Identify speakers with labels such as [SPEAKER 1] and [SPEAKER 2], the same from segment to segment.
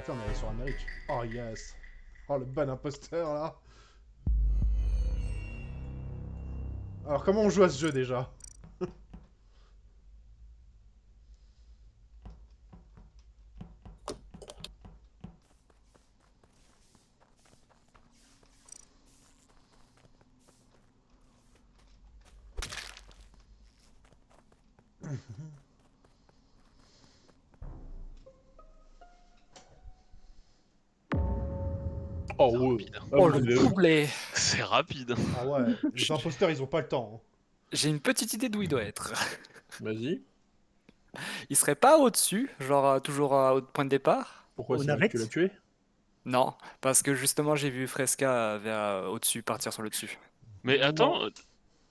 [SPEAKER 1] a fait, on est allé sur Amérique. Oh yes. Oh le bon imposteur là. Alors comment on joue à ce jeu déjà?
[SPEAKER 2] Oh
[SPEAKER 3] C'est
[SPEAKER 2] ouais.
[SPEAKER 3] rapide.
[SPEAKER 2] Ah,
[SPEAKER 4] Oh,
[SPEAKER 2] vous
[SPEAKER 4] le
[SPEAKER 2] avez-
[SPEAKER 4] doublé.
[SPEAKER 3] C'est rapide.
[SPEAKER 1] Ah ouais, les imposteurs ils ont pas le temps. Hein.
[SPEAKER 4] J'ai une petite idée d'où il doit être.
[SPEAKER 2] Vas-y.
[SPEAKER 4] Il serait pas au-dessus, genre toujours au point de départ?
[SPEAKER 2] Pourquoi
[SPEAKER 5] Aux
[SPEAKER 2] c'est vrai que tu l'as
[SPEAKER 5] navettes.
[SPEAKER 2] tué?
[SPEAKER 4] Non, parce que justement j'ai vu Fresca vers au-dessus, partir sur le dessus.
[SPEAKER 3] Mais
[SPEAKER 5] Non.
[SPEAKER 3] attends,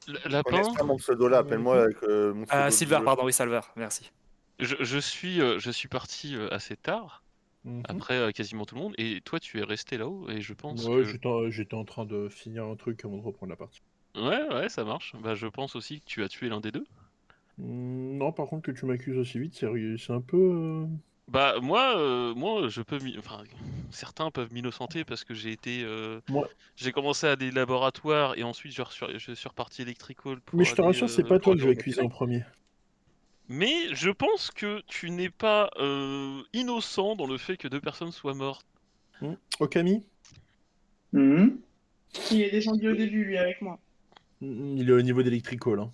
[SPEAKER 6] Je connais
[SPEAKER 3] Lapin,
[SPEAKER 6] pas mon pseudo là, appelle-moi avec mon pseudo
[SPEAKER 4] Silver,
[SPEAKER 6] double.
[SPEAKER 4] pardon, oui, Salver, merci.
[SPEAKER 3] je suis parti assez tard,
[SPEAKER 2] Mhm.
[SPEAKER 3] après quasiment tout le monde, et toi tu es resté là-haut, et je pense
[SPEAKER 2] Ouais,
[SPEAKER 3] que...
[SPEAKER 2] j'étais en train de finir un truc avant de reprendre la partie.
[SPEAKER 3] Ouais, ça marche. Bah je pense aussi que tu as tué l'un des deux.
[SPEAKER 2] Non, par contre, que tu m'accuses aussi vite, c'est un peu.
[SPEAKER 3] Bah moi je peux... Enfin, certains peuvent m'innocenter parce que
[SPEAKER 2] Moi.
[SPEAKER 3] j'ai commencé à des laboratoires, et ensuite je suis reparti Electrical
[SPEAKER 2] Mais
[SPEAKER 3] pour
[SPEAKER 2] je te
[SPEAKER 3] aller,
[SPEAKER 2] rassure, c'est pas
[SPEAKER 3] pour
[SPEAKER 2] toi que
[SPEAKER 3] aller
[SPEAKER 2] je vais
[SPEAKER 3] remettre les
[SPEAKER 2] accuser en
[SPEAKER 3] lights.
[SPEAKER 2] premier.
[SPEAKER 3] Mais je pense que tu n'es pas innocent dans le fait que deux personnes soient mortes.
[SPEAKER 2] Okami?
[SPEAKER 7] Il est descendu au début, lui, avec moi.
[SPEAKER 2] Il est au niveau d'Electrical. Hein.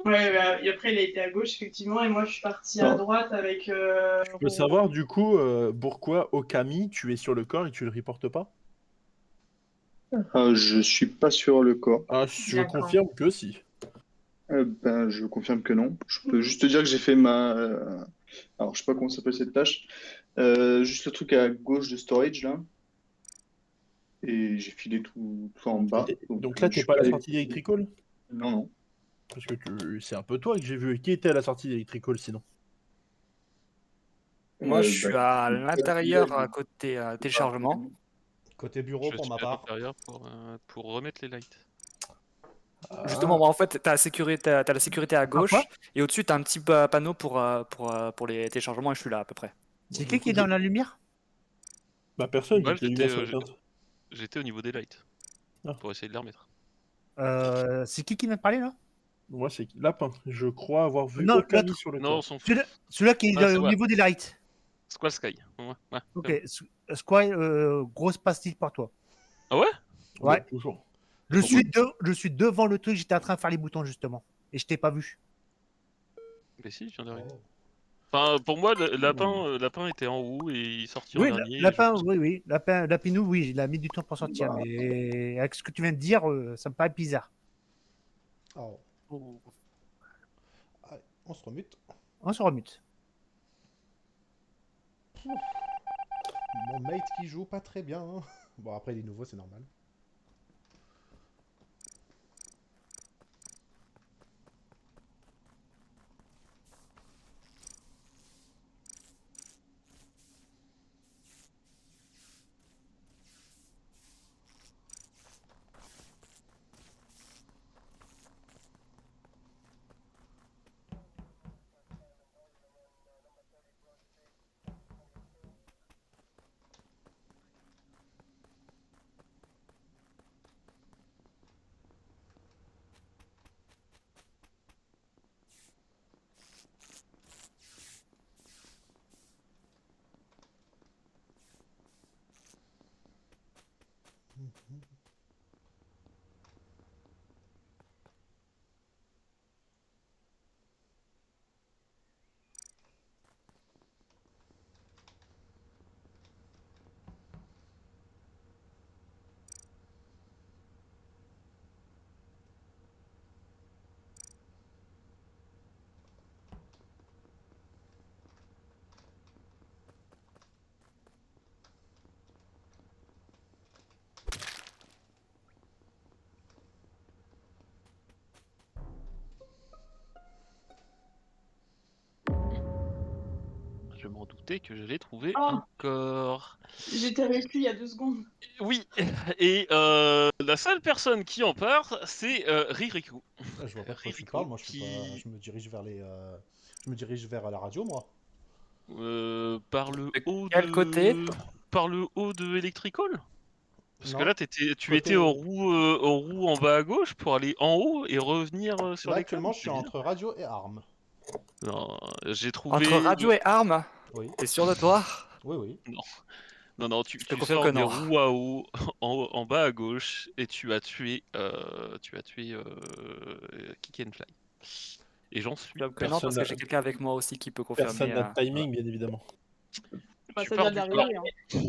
[SPEAKER 7] Ouais, bah, et après, il a été à gauche, effectivement, et moi, je suis partie à droite avec.
[SPEAKER 2] Je peux savoir, du coup, pourquoi Okami, tu es sur le corps et tu le reportes pas?
[SPEAKER 8] Je suis pas sur le corps.
[SPEAKER 2] Ah, je
[SPEAKER 7] D'accord.
[SPEAKER 2] confirme que si.
[SPEAKER 8] Ben, je confirme que non. Je peux juste te dire que j'ai fait ma. Alors, je sais pas comment s'appelle cette tâche. Juste le truc à gauche de storage là. Et j'ai filé tout en bas.
[SPEAKER 2] Donc là,
[SPEAKER 8] je
[SPEAKER 2] t'es
[SPEAKER 8] suis
[SPEAKER 2] pas à la
[SPEAKER 8] allé-
[SPEAKER 2] sortie d'Electrical?
[SPEAKER 8] Non, non.
[SPEAKER 2] Parce que c'est un peu toi que j'ai vu. Qui était à la sortie d'Electrical sinon?
[SPEAKER 4] Moi je
[SPEAKER 8] Bah,
[SPEAKER 4] suis à l'intérieur à côté téléchargement.
[SPEAKER 1] Côté bureau
[SPEAKER 3] Je
[SPEAKER 1] pour
[SPEAKER 3] suis
[SPEAKER 1] ma
[SPEAKER 3] à
[SPEAKER 1] part.
[SPEAKER 3] l'intérieur pour remettre les lights.
[SPEAKER 4] Justement, moi en fait t'as la sécurité à gauche,
[SPEAKER 5] quoi
[SPEAKER 4] et au-dessus t'as un petit panneau pour les téléchargements, et je suis là à peu près.
[SPEAKER 5] C'est qui est dans la lumière?
[SPEAKER 2] Bah personne,
[SPEAKER 3] Moi
[SPEAKER 2] vu que les lumières sont éteintes.
[SPEAKER 3] j'étais au niveau des lights.
[SPEAKER 2] Ah.
[SPEAKER 3] Pour essayer de les remettre.
[SPEAKER 5] C'est qui vient de parler là?
[SPEAKER 2] Moi, c'est Lapin. Je crois avoir vu
[SPEAKER 5] Non,
[SPEAKER 2] Okami
[SPEAKER 5] l'autre.
[SPEAKER 2] sur le
[SPEAKER 3] Non, on
[SPEAKER 2] corps.
[SPEAKER 3] s'en fout.
[SPEAKER 5] Celui-là qui est
[SPEAKER 3] Ah, c'est
[SPEAKER 5] au
[SPEAKER 3] vrai.
[SPEAKER 5] niveau des lights.
[SPEAKER 3] Squall Sky. Ouais.
[SPEAKER 5] Ok, Squire, grosse pastille pour toi.
[SPEAKER 3] Ah ouais?
[SPEAKER 5] Ouais.
[SPEAKER 2] Toujours.
[SPEAKER 5] Je suis devant le truc, j'étais en train de faire les boutons justement. Et je t'ai pas vu.
[SPEAKER 3] Mais si, je viens d'arriver.
[SPEAKER 1] Oh.
[SPEAKER 3] Enfin, pour moi, Lapin était en haut et il sortit en
[SPEAKER 5] Oui,
[SPEAKER 3] dernier.
[SPEAKER 5] Lapin, oui. Lapinou, oui, il a mis du temps pour sortir.
[SPEAKER 8] Bah.
[SPEAKER 5] Mais avec ce que tu viens de dire, ça me paraît bizarre.
[SPEAKER 1] Oh. Allez, on se remute.
[SPEAKER 5] On se remute.
[SPEAKER 1] Mon mate qui joue pas très bien. Hein. Bon après il est nouveau, c'est normal.
[SPEAKER 3] Je m'en doutais que j'allais trouver
[SPEAKER 7] Oh.
[SPEAKER 3] un corps.
[SPEAKER 7] J'étais avec lui il y a 2 secondes.
[SPEAKER 3] Oui, et la seule personne qui en parle, c'est Ririku.
[SPEAKER 1] Je vois pas de quoi tu
[SPEAKER 3] Ririku
[SPEAKER 1] parles, moi je suis
[SPEAKER 3] qui...
[SPEAKER 1] pas. Je me dirige vers les. Je me dirige vers la radio moi.
[SPEAKER 3] Par le haut
[SPEAKER 4] quel
[SPEAKER 3] de...
[SPEAKER 4] côté
[SPEAKER 3] Par le haut de Electrical? Parce que
[SPEAKER 1] Non.
[SPEAKER 3] là, tu
[SPEAKER 1] Côté-
[SPEAKER 3] étais en roue en bas à gauche pour aller en haut et revenir sur
[SPEAKER 1] Là,
[SPEAKER 3] les
[SPEAKER 1] actuellement,
[SPEAKER 3] câbles.
[SPEAKER 1] je suis entre radio et armes.
[SPEAKER 3] Non, j'ai trouvé...
[SPEAKER 4] Entre radio et arme?
[SPEAKER 1] Oui,
[SPEAKER 4] T'es sûr de toi?
[SPEAKER 1] oui, oui.
[SPEAKER 3] Non, non, non,
[SPEAKER 4] Je te
[SPEAKER 3] tu
[SPEAKER 4] confirme
[SPEAKER 3] sors
[SPEAKER 4] que
[SPEAKER 3] des
[SPEAKER 4] non.
[SPEAKER 3] roues à eau en bas à gauche et tu as tué Kick and Fly. Et j'en suis
[SPEAKER 4] Confirme que non, parce
[SPEAKER 2] Personne
[SPEAKER 4] que j'ai quelqu'un avec moi aussi qui peut
[SPEAKER 2] Personne
[SPEAKER 4] confirmer.
[SPEAKER 2] n'a de timing, bien évidemment.
[SPEAKER 7] Bah,
[SPEAKER 3] Tu
[SPEAKER 7] ça
[SPEAKER 3] pars
[SPEAKER 7] vient
[SPEAKER 3] du
[SPEAKER 7] d'arriver. Hein.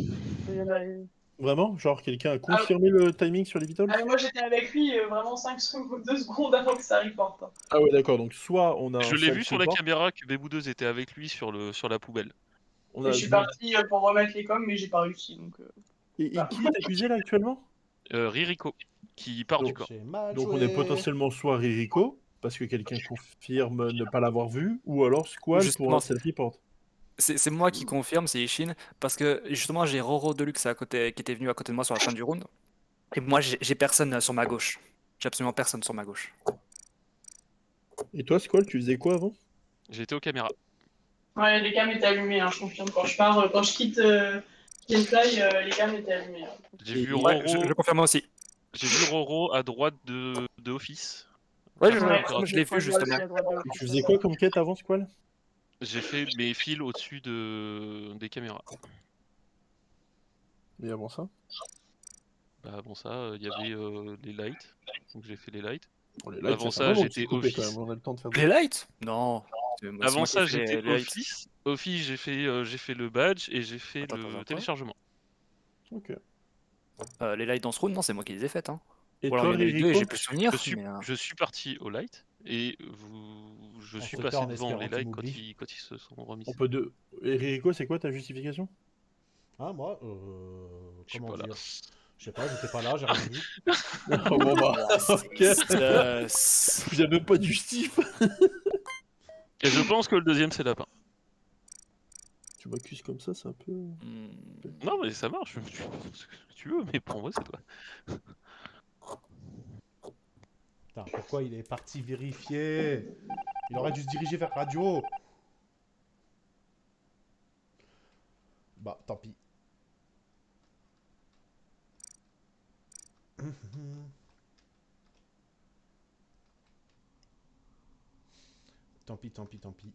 [SPEAKER 7] Ça vient d'arriver.
[SPEAKER 2] Vraiment? Genre, quelqu'un a confirmé le timing sur les Beatles?
[SPEAKER 7] Ah, moi j'étais avec lui vraiment 5 secondes, 2 secondes avant que ça reporte. Hein.
[SPEAKER 2] Ah ouais, d'accord. Donc, soit on a
[SPEAKER 3] Je
[SPEAKER 2] un
[SPEAKER 3] l'ai
[SPEAKER 2] seul
[SPEAKER 3] vu sur la
[SPEAKER 2] support,
[SPEAKER 3] caméra que Béboudeuse était avec lui sur la poubelle.
[SPEAKER 2] on
[SPEAKER 7] Et
[SPEAKER 2] a...
[SPEAKER 7] je suis partie pour remettre les coms, mais j'ai pas réussi. Donc,
[SPEAKER 2] Et qui est accusé, là, actuellement?
[SPEAKER 3] Ririko, qui part du
[SPEAKER 2] Donc,
[SPEAKER 3] corps.
[SPEAKER 1] J'ai mal
[SPEAKER 2] Donc, on
[SPEAKER 1] joué.
[SPEAKER 2] est potentiellement soit Ririko, parce que quelqu'un confirme ne pas l'avoir vu, ou alors Squall pour
[SPEAKER 4] Justement,
[SPEAKER 2] un self-report.
[SPEAKER 4] c'est moi qui confirme, c'est Ishin, parce que justement j'ai Roro Deluxe à côté, qui était venu à côté de moi sur la fin du round, et moi j'ai personne sur ma gauche. J'ai absolument personne sur ma gauche.
[SPEAKER 2] Et toi, Squall, tu faisais quoi avant?
[SPEAKER 3] J'ai été aux caméras.
[SPEAKER 7] ouais, les cams étaient allumés, hein, je confirme. Quand je pars, quand je quitte Gamefly, les cams étaient allumés. Hein.
[SPEAKER 3] J'ai vu
[SPEAKER 4] Ouais, je
[SPEAKER 3] Roro.
[SPEAKER 4] confirme aussi.
[SPEAKER 3] J'ai vu Roro à droite de Office.
[SPEAKER 4] Ouais,
[SPEAKER 3] Faire
[SPEAKER 4] je,
[SPEAKER 3] son
[SPEAKER 7] Ouais,
[SPEAKER 3] opération.
[SPEAKER 4] je l'ai vu justement.
[SPEAKER 2] Et tu faisais quoi comme quête avant, Squall?
[SPEAKER 3] J'ai fait mes fils au-dessus des caméras.
[SPEAKER 2] Et avant ça?
[SPEAKER 3] Bah avant ça, il y avait les lights. Donc j'ai fait les lights.
[SPEAKER 2] Oh, les lights,
[SPEAKER 3] Avant
[SPEAKER 2] ça
[SPEAKER 3] ça,
[SPEAKER 2] va, mon
[SPEAKER 3] j'étais
[SPEAKER 2] petit coupé, quand
[SPEAKER 3] Office.
[SPEAKER 2] même. On a le temps de faire
[SPEAKER 4] Les lights? Non. C'est moi
[SPEAKER 3] Avant
[SPEAKER 4] qui ai
[SPEAKER 3] ça,
[SPEAKER 4] fait
[SPEAKER 3] j'étais
[SPEAKER 4] les lights.
[SPEAKER 3] Office. Office, j'ai fait le badge et j'ai fait
[SPEAKER 4] Attends,
[SPEAKER 3] le
[SPEAKER 4] quoi?
[SPEAKER 3] téléchargement.
[SPEAKER 2] Ok.
[SPEAKER 4] Les lights dans ce round, non, c'est moi qui les ai faites. Hein.
[SPEAKER 2] Et
[SPEAKER 4] Ou alors
[SPEAKER 2] toi,
[SPEAKER 4] il y en a eu deux et
[SPEAKER 2] Ririko?
[SPEAKER 4] j'ai plus souvenir.
[SPEAKER 3] Je suis parti au light et je
[SPEAKER 1] En
[SPEAKER 3] suis
[SPEAKER 1] ce
[SPEAKER 3] passé
[SPEAKER 1] cas, en
[SPEAKER 3] devant les
[SPEAKER 1] espérant qu'il
[SPEAKER 3] lights
[SPEAKER 1] m'oublie.
[SPEAKER 3] quand ils se sont remis.
[SPEAKER 2] On peut de... Et Ririko, c'est quoi ta justification?
[SPEAKER 1] Ah, moi,
[SPEAKER 3] Je suis
[SPEAKER 1] comment
[SPEAKER 3] pas là.
[SPEAKER 1] dire? Je sais pas, j'étais pas là, j'ai rien vu.
[SPEAKER 2] Oh, bon, bah, ok.
[SPEAKER 4] C'est-
[SPEAKER 2] Il y a même pas de justif.
[SPEAKER 3] Et je pense que le deuxième, c'est Lapin.
[SPEAKER 2] Tu m'accuses comme ça, c'est un peu...
[SPEAKER 4] Hmm.
[SPEAKER 3] Non, mais ça marche. Tu fais ce que tu veux, mais pour moi, c'est toi.
[SPEAKER 1] Putain, pourquoi il est parti vérifier? Il aurait dû se diriger vers radio. Bah, tant pis. Tant pis, tant pis, tant pis.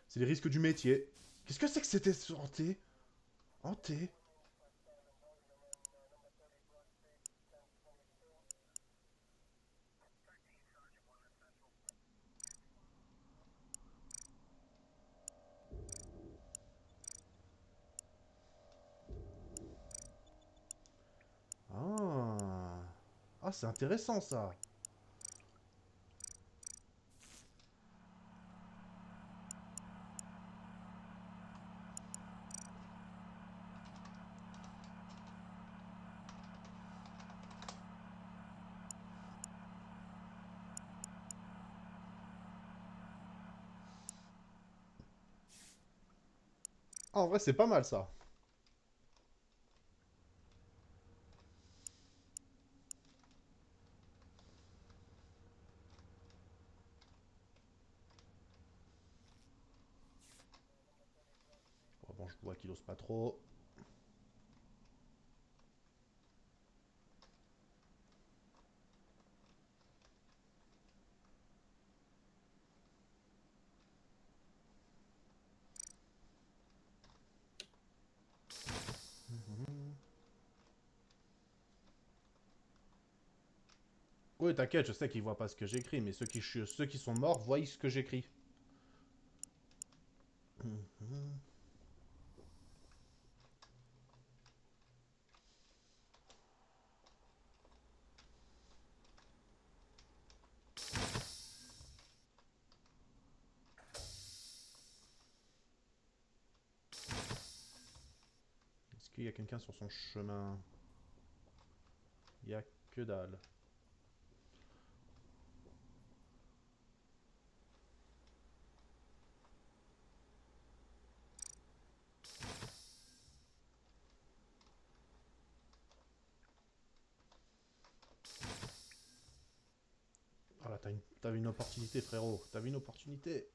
[SPEAKER 1] C'est les risques du métier. Qu'est-ce que c'est que c'était ce hanté? Hanté? Ah. Ah, c'est intéressant ça. Ah, en vrai, c'est pas mal ça. Bon, je vois qu'il ose pas trop. Oui, t'inquiète, je sais qu'ils voient pas ce que j'écris, mais ceux qui sont morts voient ce que j'écris. Est-ce qu'il y a quelqu'un sur son chemin? Il y a que dalle. Ah là, t'as une opportunité, frérot. T'as vu une opportunité.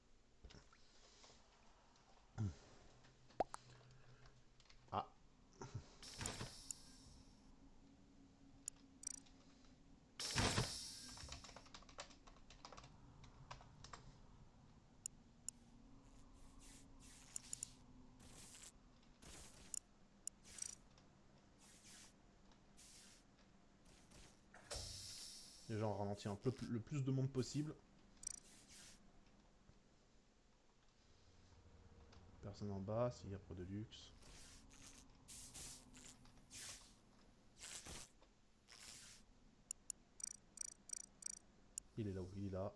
[SPEAKER 1] Déjà, on ralentit un peu le plus de monde possible. Personne en bas, s'il y a Pro de luxe. Il est là où il est là.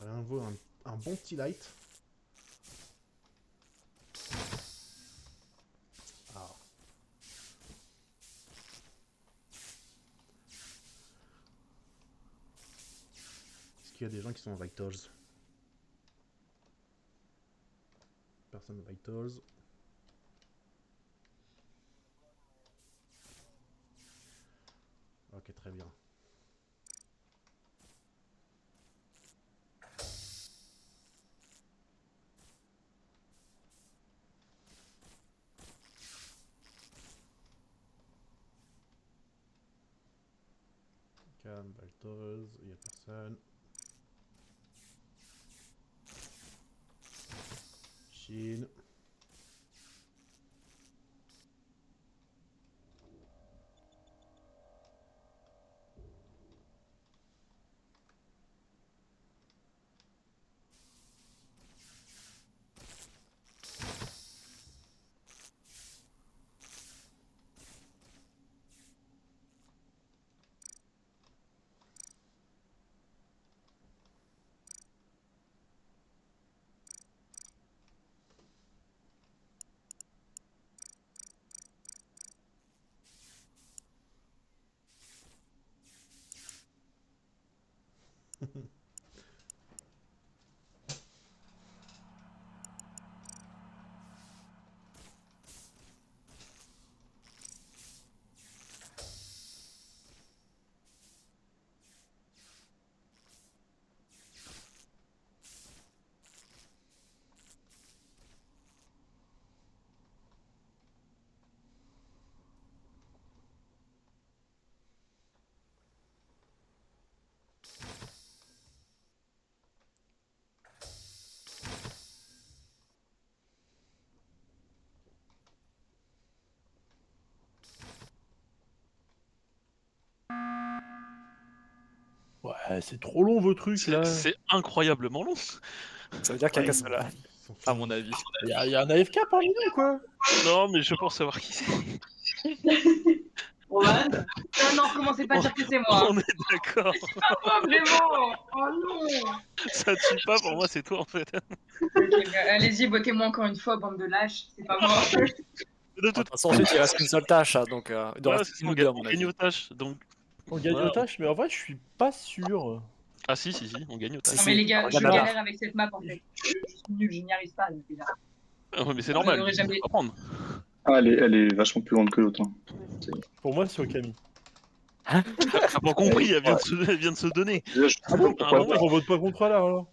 [SPEAKER 1] À nouveau, un bon petit light. Ah. Est-ce qu'il y a des gens qui sont en Vitals? Personne Vitals. Ok, très bien. Cannes, Vitals, il n'y a personne. Chine.
[SPEAKER 2] Ouais, c'est trop long vos trucs là.
[SPEAKER 3] C'est incroyablement long.
[SPEAKER 4] Ça veut dire qu'il y a qu'à cela,
[SPEAKER 1] Ils sont
[SPEAKER 4] à
[SPEAKER 1] finis.
[SPEAKER 4] mon avis.
[SPEAKER 2] Il y a un AFK parmi nous quoi.
[SPEAKER 3] Non, mais je pense savoir qui c'est.
[SPEAKER 7] Roman.
[SPEAKER 9] Non, non, commencez pas à dire que c'est moi.
[SPEAKER 3] On est d'accord.
[SPEAKER 9] Oh, vraiment. Oh non.
[SPEAKER 3] Ça tue pas, pour moi, c'est toi en fait.
[SPEAKER 9] Ok, bah, allez-y, votez-moi encore une fois, bande de lâches. C'est pas moi.
[SPEAKER 3] De
[SPEAKER 4] De
[SPEAKER 3] toute
[SPEAKER 4] toute façon, ensuite, il reste qu'une seule tâche, hein, donc il doit
[SPEAKER 3] voilà,
[SPEAKER 4] rester
[SPEAKER 3] c'est ça,
[SPEAKER 4] une
[SPEAKER 3] on
[SPEAKER 4] ou deux, à
[SPEAKER 3] gagne,
[SPEAKER 4] mon
[SPEAKER 3] on
[SPEAKER 4] avis.
[SPEAKER 3] gagne aux tâches. Donc...
[SPEAKER 2] On gagne
[SPEAKER 3] Voilà.
[SPEAKER 2] aux tâches, mais en vrai, je suis pas sûr.
[SPEAKER 3] Ah si, on gagne aux tâches.
[SPEAKER 9] Non, mais les gars, je
[SPEAKER 4] Regarde là.
[SPEAKER 9] galère avec cette map en fait. Je suis nul, je n'y arrive pas. Donc, déjà.
[SPEAKER 3] Ah ouais, mais c'est
[SPEAKER 9] Je
[SPEAKER 3] normal,
[SPEAKER 9] n'aurais
[SPEAKER 3] il
[SPEAKER 9] jamais-
[SPEAKER 3] faut apprendre.
[SPEAKER 8] Ah, elle est vachement plus grande que l'autre. Hein.
[SPEAKER 2] Pour moi, c'est Okami.
[SPEAKER 3] T'as pas compris, elle vient de se donner.
[SPEAKER 8] Déjà, je
[SPEAKER 2] Ah bon,
[SPEAKER 3] Ah
[SPEAKER 2] pourquoi
[SPEAKER 3] ouais.
[SPEAKER 2] on vote pas contre là alors?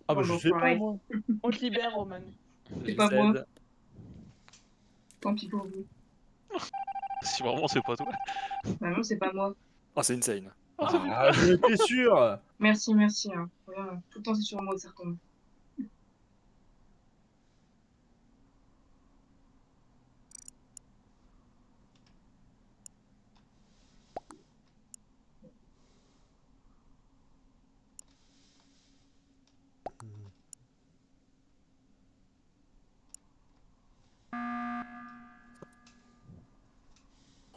[SPEAKER 2] Ah bah
[SPEAKER 9] Bon,
[SPEAKER 2] je
[SPEAKER 9] bon,
[SPEAKER 2] sais pas
[SPEAKER 9] pareil.
[SPEAKER 2] moi.
[SPEAKER 7] On te libère, Roman.
[SPEAKER 9] C'est pas moi.
[SPEAKER 4] JZ.
[SPEAKER 9] Tant pis pour vous.
[SPEAKER 3] Si vraiment c'est pas toi.
[SPEAKER 9] Bah non, c'est pas moi.
[SPEAKER 4] Oh, c'est insane.
[SPEAKER 2] Ah, j'en étais sûr.
[SPEAKER 9] Merci, merci. Hein. Vraiment, tout le temps, c'est sur moi que ça retombe.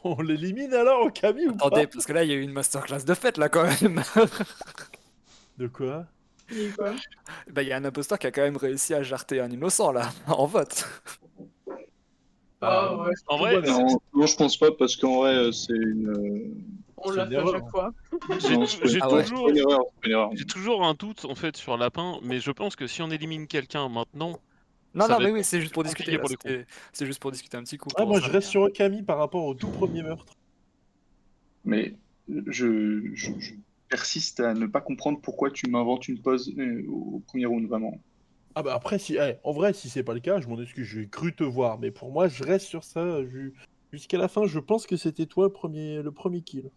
[SPEAKER 2] On l'élimine alors Okami ou
[SPEAKER 4] Attendez,
[SPEAKER 2] pas?
[SPEAKER 4] parce que là, il y a eu une masterclass de fête, là, quand même.
[SPEAKER 2] De quoi?
[SPEAKER 7] Il est quoi?
[SPEAKER 4] Bah, il y a un imposteur qui a quand même réussi à jarter un innocent, là, en vote.
[SPEAKER 7] Ah ouais.
[SPEAKER 3] En vrai,
[SPEAKER 8] Non, je pense pas, parce qu'en vrai, c'est une.
[SPEAKER 7] On
[SPEAKER 2] C'est
[SPEAKER 7] l'a
[SPEAKER 2] une
[SPEAKER 7] fait à
[SPEAKER 2] erreur.
[SPEAKER 7] chaque fois.
[SPEAKER 8] Non, c'est pas-
[SPEAKER 3] j'ai
[SPEAKER 4] Ah ouais.
[SPEAKER 8] c'est
[SPEAKER 3] toujours,
[SPEAKER 8] pas une erreur, c'est pas une erreur.
[SPEAKER 3] j'ai toujours un doute en fait sur Lapin, mais je pense que si on élimine quelqu'un maintenant,
[SPEAKER 4] Non,
[SPEAKER 3] Ça
[SPEAKER 4] non,
[SPEAKER 3] va
[SPEAKER 4] mais
[SPEAKER 3] être
[SPEAKER 4] oui, c'est juste pour discuter,
[SPEAKER 3] compliqué
[SPEAKER 4] là.
[SPEAKER 3] pour le coup.
[SPEAKER 4] C'est juste pour discuter un petit coup.
[SPEAKER 2] Ah
[SPEAKER 4] pour
[SPEAKER 2] moi
[SPEAKER 4] ça,
[SPEAKER 2] je reste
[SPEAKER 4] mais-
[SPEAKER 2] sur Okami par rapport au tout premier meurtre.
[SPEAKER 8] Mais je persiste à ne pas comprendre pourquoi tu m'inventes une pause au premier round, vraiment.
[SPEAKER 2] Ah bah après, en vrai, si c'est pas le cas, je m'en excuse, j'ai cru te voir. Mais pour moi, je reste sur ça jusqu'à la fin. Je pense que c'était toi le premier kill.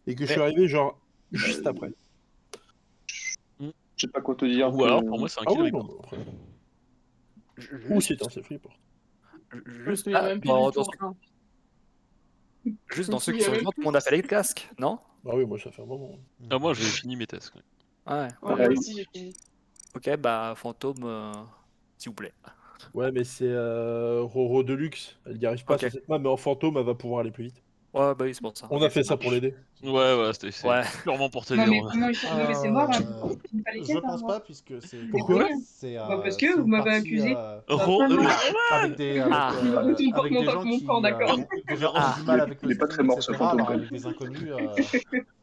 [SPEAKER 2] Et que je suis
[SPEAKER 4] Mais-
[SPEAKER 2] arrivé genre juste après.
[SPEAKER 8] Je sais pas quoi te dire.
[SPEAKER 3] Ou alors, pour moi, c'est un
[SPEAKER 2] Ah
[SPEAKER 3] kill
[SPEAKER 2] ouais, non,
[SPEAKER 3] report.
[SPEAKER 2] bah, après. Ou
[SPEAKER 4] Juste,
[SPEAKER 2] c'est un self report.
[SPEAKER 4] juste,
[SPEAKER 7] Il y a même plus
[SPEAKER 4] dans,
[SPEAKER 7] du
[SPEAKER 4] dans
[SPEAKER 7] tout
[SPEAKER 4] ceux,
[SPEAKER 7] un.
[SPEAKER 4] juste dans ceux
[SPEAKER 7] Il
[SPEAKER 4] qui
[SPEAKER 7] y a
[SPEAKER 4] sont
[SPEAKER 7] même
[SPEAKER 4] vivants, tout
[SPEAKER 7] plus.
[SPEAKER 4] le monde a fait les casques, non?
[SPEAKER 2] Ah oui, moi ça fait un moment.
[SPEAKER 3] Ah, moi, j'ai fini mes tests. Ouais.
[SPEAKER 4] Ouais.
[SPEAKER 7] Ouais, moi aussi, j'ai fini.
[SPEAKER 4] Ok, bah fantôme, s'il vous plaît.
[SPEAKER 2] Ouais, mais c'est Roro Deluxe. Elle n'y arrive pas
[SPEAKER 4] Ok.
[SPEAKER 2] sur cette map, mais en fantôme, elle va pouvoir aller plus vite.
[SPEAKER 4] Ouais, bah oui, c'est pour ça.
[SPEAKER 2] On
[SPEAKER 4] Ok,
[SPEAKER 2] a fait ça
[SPEAKER 4] marche.
[SPEAKER 2] pour l'aider.
[SPEAKER 3] Ouais, c'est
[SPEAKER 4] Ouais.
[SPEAKER 3] purement pour
[SPEAKER 9] Non,
[SPEAKER 3] t'aider.
[SPEAKER 9] mais
[SPEAKER 3] Romain.
[SPEAKER 9] comment ils sont. Non, mais c'est mort, hein.
[SPEAKER 1] Euh,
[SPEAKER 9] Je finis pas les
[SPEAKER 1] Je
[SPEAKER 9] quêtes, hein,
[SPEAKER 1] pense
[SPEAKER 9] moi.
[SPEAKER 1] pas, puisque c'est.
[SPEAKER 2] Pourquoi
[SPEAKER 1] C'est
[SPEAKER 9] Bah, parce
[SPEAKER 1] c'est
[SPEAKER 9] que vous
[SPEAKER 1] une
[SPEAKER 9] m'avez
[SPEAKER 1] partie,
[SPEAKER 9] accusé.
[SPEAKER 3] Ro-
[SPEAKER 9] Bah,
[SPEAKER 1] avec des,
[SPEAKER 4] Ah.
[SPEAKER 9] Tout
[SPEAKER 1] avec
[SPEAKER 9] mon
[SPEAKER 1] des
[SPEAKER 9] temps
[SPEAKER 1] gens
[SPEAKER 9] que mon
[SPEAKER 1] qui
[SPEAKER 9] corps, d'accord.
[SPEAKER 1] ont déjà ont du mal avec le
[SPEAKER 8] Il est pas
[SPEAKER 1] stream,
[SPEAKER 8] très mort, ce
[SPEAKER 1] etc.
[SPEAKER 8] fantôme,
[SPEAKER 1] Alors
[SPEAKER 8] quand
[SPEAKER 1] avec des inconnus.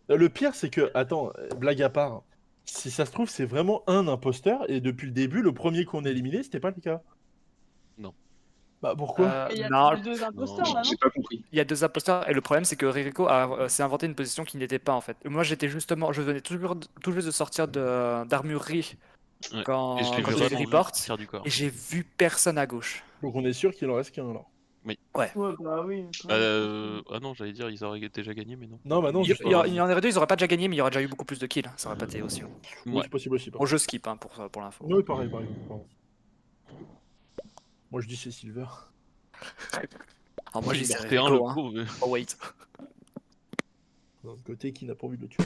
[SPEAKER 2] Le pire, c'est que, attends, blague à part, si ça se trouve, c'est vraiment un imposteur, et depuis le début, le premier qu'on a éliminé, c'était pas le cas.
[SPEAKER 3] Non.
[SPEAKER 2] Bah pourquoi
[SPEAKER 7] Mais il y
[SPEAKER 4] Non,
[SPEAKER 7] a deux imposteurs là, non?
[SPEAKER 8] J'ai pas compris.
[SPEAKER 4] il y a deux imposteurs et le problème c'est que Ririko s'est inventé une position qui n'était pas en fait. Moi j'étais justement, je venais tout juste de sortir d'armurerie
[SPEAKER 3] Ouais. Et je
[SPEAKER 4] quand
[SPEAKER 3] l'ai
[SPEAKER 4] j'ai vu
[SPEAKER 3] vraiment vu
[SPEAKER 4] report
[SPEAKER 3] sortir du corps.
[SPEAKER 4] et j'ai vu personne à gauche.
[SPEAKER 2] Donc on est sûr qu'il en reste qu'un alors.
[SPEAKER 7] Ouais, bah oui. quand même.
[SPEAKER 3] Ah non, j'allais dire, ils auraient déjà gagné, mais non.
[SPEAKER 2] Non, bah non,
[SPEAKER 4] Il
[SPEAKER 2] justement.
[SPEAKER 4] y en aurait deux, ils auraient pas déjà gagné, mais il y aurait déjà eu beaucoup plus de kills. Ça aurait pas été aussi.
[SPEAKER 2] Oui,
[SPEAKER 3] Ouais.
[SPEAKER 2] c'est possible aussi.
[SPEAKER 4] Bon, je skip hein, pour l'info.
[SPEAKER 2] Oui, pareil. Pardon. Moi je dis c'est Silver.
[SPEAKER 4] Alors moi j'ai
[SPEAKER 3] Il
[SPEAKER 4] c'est
[SPEAKER 3] sortait un, le
[SPEAKER 4] Ririko. Hein.
[SPEAKER 3] pauvre.
[SPEAKER 4] Oh wait.
[SPEAKER 2] D'un autre côté, qui n'a pas envie de le tuer.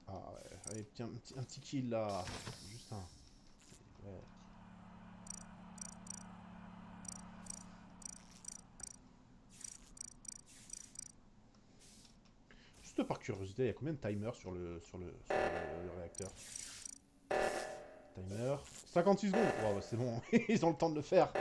[SPEAKER 1] Ah ouais, allez, un petit kill là. Juste un. Ouais. Juste par curiosité, il y a combien de timers sur le réacteur? Timer. 56 secondes. Oh, bah, c'est bon, ils ont le temps de le faire.